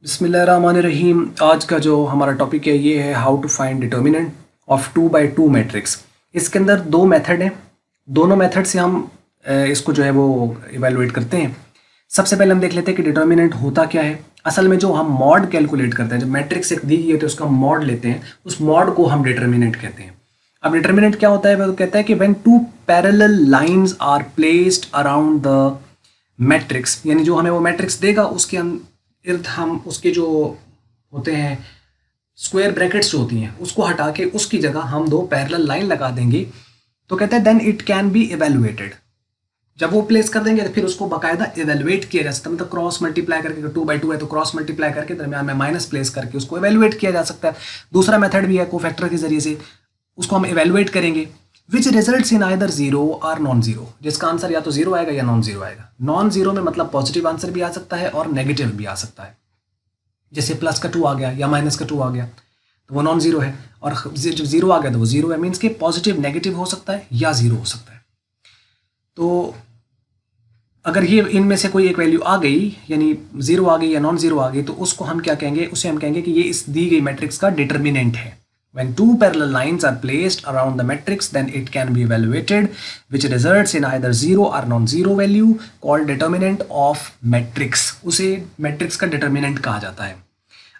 बिस्मिल्लाहिर्रहमानिर्रहीम। आज का जो हमारा टॉपिक है ये है how to find determinant of 2x2 matrix. इसके अंदर दो मेथड हैं, दोनों मेथड से हम इसको जो है वो इवेलुएट करते हैं। सबसे पहले हम देख लेते हैं कि डिटर्मिनेंट होता क्या है। असल में जो हम मॉड कैलकुलेट करते हैं, जब मैट्रिक्स एक दी गई है तो उसका मॉड लेते हैं, उस मॉड को हम डिटर्मिनेंट कहते हैं। अब डिटर्मिनेंट क्या होता है? वो कहता है कि when two parallel lines are placed around the matrix, यानी जो हमें वो मैट्रिक्स देगा उसके इर्द हम उसके जो होते हैं स्क्वायर ब्रैकेट्स जो होती हैं उसको हटा के उसकी जगह हम दो पैरेलल लाइन लगा देंगे, तो कहते हैं then it can be evaluated. जब वो प्लेस कर देंगे तो फिर उसको बाकायदा इवेलुएट किया जा सकता है, मतलब क्रॉस मल्टीप्लाई करके, 2x2 है तो क्रॉस मल्टीप्लाई करके दरमियान में माइनस प्लेस करके उसको इवेलुएट किया जा सकता है। दूसरा मेथड भी है कोफैक्टर के जरिए से, उसको हम इवेलुएट करेंगे which results in either zero और नॉन जीरो, जिसका आंसर या तो जीरो आएगा या नॉन जीरो आएगा। नॉन जीरो में मतलब पॉजिटिव आंसर भी आ सकता है और नेगेटिव भी आ सकता है, जैसे प्लस का 2 आ गया या माइनस का 2 आ गया तो वो नॉन जीरो है, और जब जीरो आ गया तो वो जीरो है, मीन्स के पॉजिटिव नेगेटिव हो सकता है या जीरो हो सकता है। तो अगर ये इनमें से कोई एक वैल्यू आ गई, यानी जीरो आ गई या नॉन जीरो आ गई, तो उसको हम क्या कहेंगे? उसे हम कहेंगे कि ये इस दी गई मैट्रिक्स का डिटर्मिनेंट है। When two parallel lines are placed around the matrix, then it can be evaluated, which results in either zero or non-zero value called determinant of matrix. उसे matrix का determinant कहा जाता है।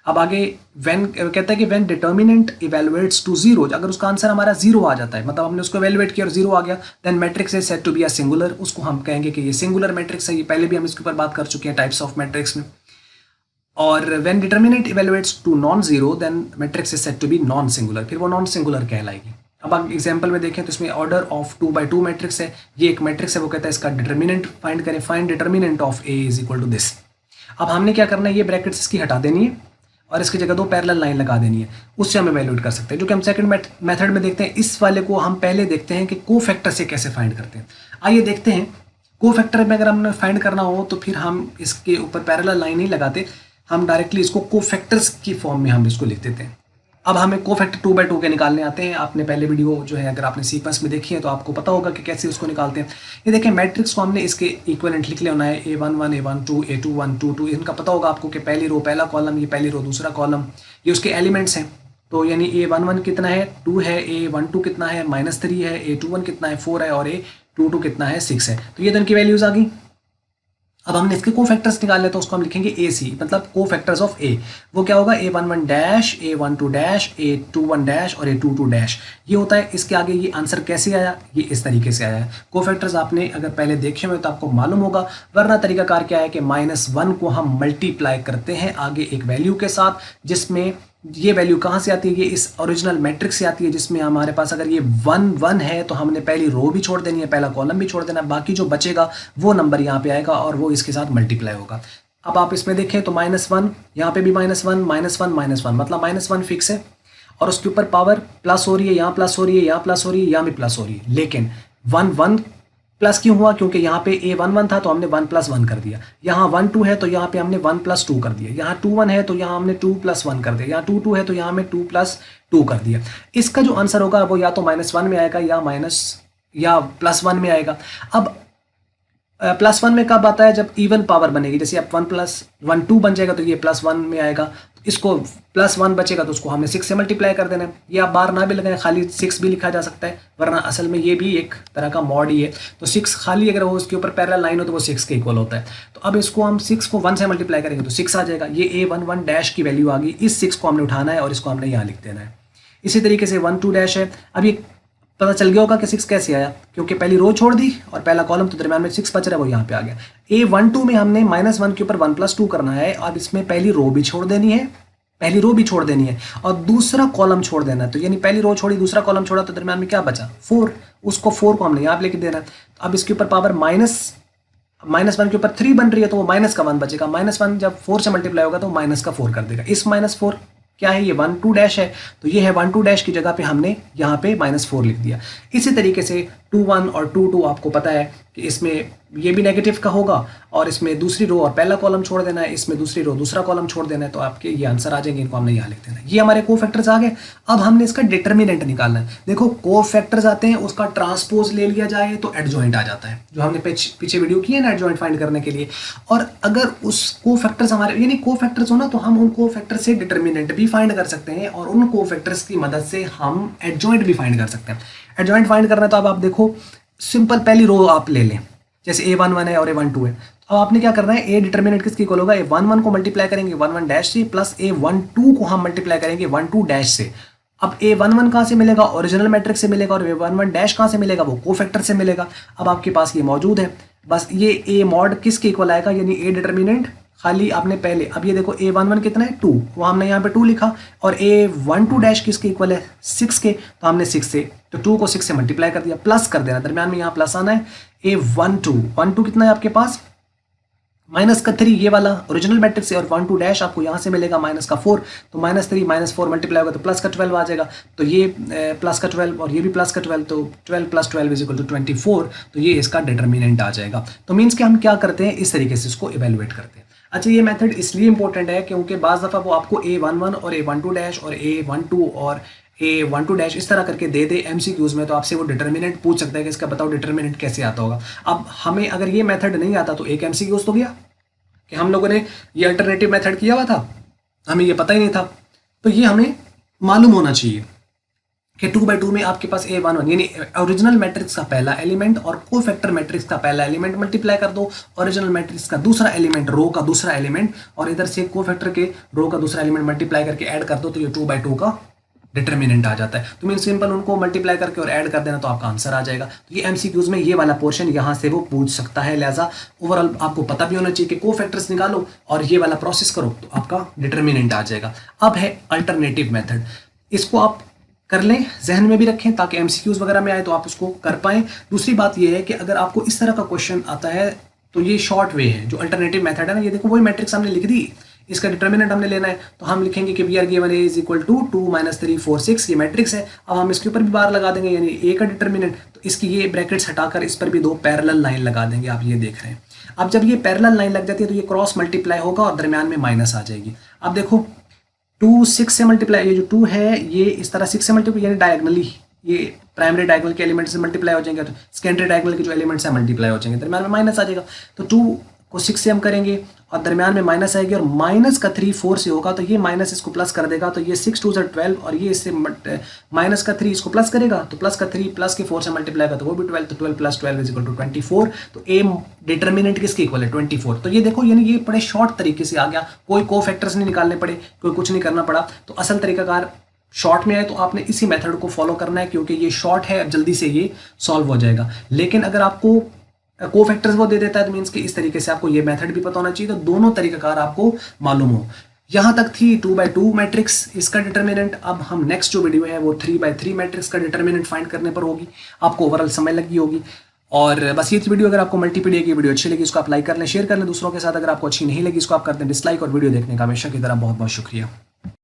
अब आगे when कहता है कि when determinant evaluates to zero, अगर उसका आंसर हमारा जीरो आ जाता है, मतलब हमने उसको evaluate किया और जीरो आ गया, then matrix is said to be a singular। उसको हम कहेंगे कि ये singular matrix है। ये पहले भी हम इसके ऊपर बात कर चुके हैं टाइप्स ऑफ मैट्रिक्स में। और when determinant evaluates to non-zero, then matrix is said to be non-singular, फिर वो non-singular कहलाएगी। अब आप एग्जाम्पल में देखें तो इसमें ऑर्डर ऑफ 2x2 मैट्रिक्स है, ये एक मैट्रिक्स है, वो कहता है इसका डिटर्मिनेंट फाइंड करें, find determinant of A is equal to this. अब हमने क्या करना है, ये ब्रैकेट्स इसकी हटा देनी है और इसकी जगह दो पैरेलल लाइन लगा देनी है, उससे हम इवेल्यूएट कर सकते हैं, जो कि हम सेकंड मेथड में देखते हैं। इस वाले को हम पहले देखते हैं कि कोफैक्टर से कैसे फाइंड करते हैं। आइए देखते हैं। कोफैक्टर में अगर हमने फाइंड करना हो तो फिर हम इसके ऊपर पैरेलल लाइन नहीं लगाते, हम डायरेक्टली इसको कोफैक्टर्स की फॉर्म में हम इसको लिख देते हैं। अब हमें कोफैक्टर 2x2 के निकालने आते हैं। आपने पहले वीडियो जो है अगर आपने सीक्वेंस में देखी है तो आपको पता होगा कि कैसे उसको निकालते हैं। ये देखें, मैट्रिक्स को हमने इसके इक्विवेलेंट लिख लेना है, A11 A12 A21 22। इनका पता होगा आपको कि पहली रो पहला कॉलम, ये पहली रो दूसरा कॉलम, ये उसके एलिमेंट्स हैं। तो यानी A11 कितना है 2 है, A12 कितना है -3 है, A21 कितना है 4 है और A22 कितना है 6 है। तो ये तो इनकी वैल्यूज आ गई। अब हमने इसके कोफैक्टर्स निकाले तो उसको हम लिखेंगे AC, मतलब कोफैक्टर्स ऑफ A। वो क्या होगा? A11 dash, A12 dash, A21 dash और A22 डैश। ये होता है। इसके आगे ये आंसर कैसे आया? ये इस तरीके से आया है। कोफैक्टर्स आपने अगर पहले देखे हुए तो आपको मालूम होगा, वरना तरीकाकार क्या है कि -1 को हम मल्टीप्लाई करते हैं आगे एक वैल्यू के साथ, जिसमें ये वैल्यू कहाँ से आती है? ये इस ओरिजिनल मैट्रिक्स से आती है, जिसमें हमारे पास अगर ये 1 1 है तो हमने पहली रो भी छोड़ देनी है, पहला कॉलम भी छोड़ देना है, बाकी जो बचेगा वो नंबर यहाँ पे आएगा और वो इसके साथ मल्टीप्लाई होगा। अब आप इसमें देखें तो -1, यहाँ पे भी -1 -1 मतलब -1 फिक्स है और उसके ऊपर पावर प्लस हो रही है, यहाँ प्लस हो रही है, यहाँ प्लस हो रही है, यहाँ भी प्लस हो रही है। लेकिन 1 1 प्लस क्यों हुआ? क्योंकि यहाँ पे A11 था तो हमने 1 + 1 कर दिया, यहाँ 1 2 है तो यहाँ पे हमने 1 + 2 कर दिया, यहाँ 2 1 है तो यहाँ हमने 2 + 1 कर दिया, यहाँ 2 2 है तो यहाँ हमें 2 + 2 कर दिया। इसका जो आंसर होगा वो या तो -1 में आएगा या +1 में आएगा। अब +1 में कब आता है? जब इवन पावर बनेगी, जैसे अब 1 + 1 2 बन जाएगा तो ये +1 में आएगा। इसको +1 बचेगा तो उसको हमने 6 से मल्टीप्लाई कर देना है। ये आप बार ना भी लगाएं, खाली 6 भी लिखा जा सकता है, वरना असल में ये भी एक तरह का मॉड ही है। तो 6 खाली अगर वो उसके ऊपर पैरेलल लाइन हो तो वो 6 के इक्वल होता है। तो अब इसको हम 6 को 1 से मल्टीप्लाई करेंगे तो 6 आ जाएगा। ये A11 डैश की वैल्यू आ गई, इस 6 को हमने उठाना है और इसको हमने यहाँ लिख देना है। इसी तरीके से 1 2 डैश है। अब ये पता चल गया होगा कि 6 कैसे आया, क्योंकि पहली रो छोड़ दी और पहला कॉलम तो दरम्यान में 6 बच रहा है, वो यहाँ पे आ गया। A12 में हमने -1 के ऊपर 1 + 2 करना है। अब इसमें पहली रो भी छोड़ देनी है, पहली रो भी छोड़ देनी है और दूसरा कॉलम छोड़ देना है। तो यानी पहली रो छोड़ी, दूसरा कॉलम छोड़ा, तो दरम्यान में क्या बचा? 4। उसको 4 को हमने यहाँ पे लेके देना है। अब इसके ऊपर पावर -1 के ऊपर 3 बन रही है तो वो -1 बचेगा। -1 जब 4 से मल्टीप्लाई होगा तो -4 कर देगा। इस -4 क्या है? ये 1 2 डैश है, तो ये है 1 2 डैश की जगह पे हमने यहाँ पे -4 लिख दिया। इसी तरीके से 2 1 और 2 2 आपको पता है कि इसमें ये भी नेगेटिव का होगा और इसमें दूसरी रो और पहला कॉलम छोड़ देना है, इसमें दूसरी रो दूसरा कॉलम छोड़ देना है, तो आपके ये आंसर आ जाएंगे। इनको हमने यहाँ लिख देना है। ये हमारे कोफैक्टर्स आ गए। अब हमने इसका डिटर्मिनेंट निकालना है। देखो कोफैक्टर्स आते हैं, उसका ट्रांसपोज ले लिया जाए तो एडजॉइंट आ जाता है, जो हमने पीछे वीडियो की है ना एडजॉइंट फाइंड करने के लिए। और अगर उस कोफैक्टर्स हमारे यानी कोफैक्टर्स हो ना, तो हम उन कोफैक्टर से डिटर्मिनेंट भी फाइंड कर सकते हैं और उन कोफैक्टर्स की मदद से हम एडजॉइंट भी फाइंड कर सकते हैं। एडजॉइंट फाइंड करना है तो अब आप देखो सिंपल पहली रो आप ले लें, जैसे A11 है और A12 है। अब आपने क्या करना है, ए डिटर्मिनेंट किसके इक्वल होगा, A11 को मल्टीप्लाई करेंगे 11 डैश से, प्लस A12 को हम मल्टीप्लाई करेंगे 12 डैश से। अब A11 कहाँ से मिलेगा, ओरिजिनल मैट्रिक्स से मिलेगा, और A11 डैश कहाँ से मिलेगा, वो कोफैक्टर से मिलेगा। अब आपके पास ये मौजूद है, बस ये A मॉड किसके इक्वल आएगा, यानी ए डिटर्मिनेंट खाली आपने पहले, अब ये देखो A11 कितना है 2, वो हमने यहाँ पे 2 लिखा, और A12 डैश किसके इक्वल है 6 के, तो हमने 6 से, तो 2 को 6 से मल्टीप्लाई कर दिया, प्लस कर देना, दरम्यान में यहाँ प्लस आना है। A12 कितना है आपके पास माइनस का 3, ये वाला ओरिजिनल मैट्रिक्स है, और 12 डैश आपको यहाँ से मिलेगा माइनस का 4, तो -3 -4 मल्टीप्लाई होगा तो प्लस का 12 आ जाएगा, तो ये प्लस का 12 और ये भी प्लस का 12, तो 12 + 12 = 24, तो ये इसका डिटर्मिनेंट आ जाएगा। तो मीन्स कि हम क्या करते हैं, इस तरीके से इसको इवेलुएट करते हैं। अच्छा, ये मेथड इसलिए इंपॉर्टेंट है क्योंकि बाज़ दफ़ा वो आपको A11 और A12 डैश और A12 और A12 डैश इस तरह करके दे दे MCQs में, तो आपसे वो डिटर्मिनेंट पूछ सकता है कि इसका बताओ डिटर्मिनेंट कैसे आता होगा। अब हमें अगर ये मेथड नहीं आता तो एक MCQs तो गया कि हम लोगों ने ये अल्टरनेटिव मेथड किया हुआ था, हमें ये पता ही नहीं था। तो ये हमें मालूम होना चाहिए कि 2/2 में आपके पास A11 यानी ओरिजिनल मैट्रिक्स का पहला एलिमेंट और कोफैक्टर मैट्रिक्स का पहला एलिमेंट मल्टीप्लाई कर दो, ओरिजिनल मैट्रिक्स का दूसरा एलिमेंट, रो का दूसरा एलिमेंट, और इधर से कोफैक्टर के रो का दूसरा एलिमेंट मल्टीप्लाई करके ऐड कर दो, तो ये 2/2 का डिटर्मिनेंट आ जाता है। तो मीन सिंपल उनको मल्टीप्लाई करके और ऐड कर देना, तो आपका आंसर आ जाएगा। तो ये MCQs में ये वाला पोर्शन यहाँ से वो पूछ सकता है, लिहाजा ओवरऑल आपको पता भी होना चाहिए कि कोफैक्टर्स निकालो और ये वाला प्रोसेस करो, तो आपका डिटर्मिनेंट आ जाएगा। अब है अल्टरनेटिव मेथड, इसको आप कर लें, जहन में भी रखें ताकि MCQs वगैरह में आए तो आप उसको कर पाएँ। दूसरी बात ये है कि अगर आपको इस तरह का क्वेश्चन आता है तो ये शॉर्ट वे है, जो अल्टरनेटिव मेथड है ना, ये देखो वही मैट्रिक्स हमने लिख दी, इसका डिटर्मिनेंट हमने लेना है, तो हम लिखेंगे कि वी आर गिवन A = 2 - 3 4 6, ये मैट्रिक्स है। अब हम इसके ऊपर भी बार लगा देंगे, यानी A का डिटर्मिनेंट, तो इसकी ये ब्रैकेट्स हटाकर इस पर भी 2 पैरेलल लाइन लगा देंगे, आप ये देख रहे हैं। अब जब ये पैरेलल लाइन लग जाती है तो ये क्रॉस मल्टीप्लाई होगा और दरमियान में माइनस आ जाएगी। अब देखो 2 6 से मल्टीप्लाई, ये जो 2 है ये इस तरह 6 से मल्टीप्लाई, यानी डायगनली ये प्राइमरी डायगोनल के एलिमेंट से मल्टीप्लाई हो जाएंगे, तो सेकेंडरी डायगोनल के जो एलिमेंट्स हैं मल्टीप्लाई हो जाएंगे, दरमियान में माइनस आ जाएगा। तो 2 को 6 से हम करेंगे और दरमियान में माइनस आएगी, और माइनस का 3 4 से होगा, तो ये माइनस इसको प्लस कर देगा, तो ये 6 2 12, और ये इससे माइनस का 3 इसको प्लस करेगा, तो प्लस का 3 प्लस के 4 से मल्टीप्लाई का, तो वो भी 12, तो 12 + 12 = 24। तो ए डिटर्मिनेंट किसके इक्वल है 24। तो ये देखो, यानी ये बड़े शॉर्ट तरीके से आ गया, कोई कोफैक्टर्स नहीं निकालने पड़े, कोई कुछ नहीं करना पड़ा। तो असल तरीकाकार शॉर्ट में आए तो आपने इसी मेथड को फॉलो करना है, क्योंकि ये शॉर्ट है, जल्दी से ये सॉल्व हो जाएगा। लेकिन अगर आपको कोफैक्टर्स वो दे देता है तो मीन्स कि इस तरीके से आपको ये मेथड भी पता होना चाहिए, तो दोनों तरीकाकार आपको मालूम हो। यहाँ तक थी 2/2 मैट्रिक्स, इसका डिटर्मिनेंट। अब हम नेक्स्ट जो वीडियो है वो 3/3 मैट्रिक्स का डिटर्मिनेंट फाइंड करने पर होगी, आपको ओवरऑल समझ लगी होगी। और बस ये थी वीडियो। अगर आपको मल्टीपीडिया की वीडियो अच्छी लगी इसको आप लाइक कर लें, शेयर कर लें दूसरों के साथ। अगर आपको अच्छी नहीं लगी इसको आप कर दें डिसलाइक, और वीडियो देखने का हमेशा की तरह बहुत बहुत शुक्रिया।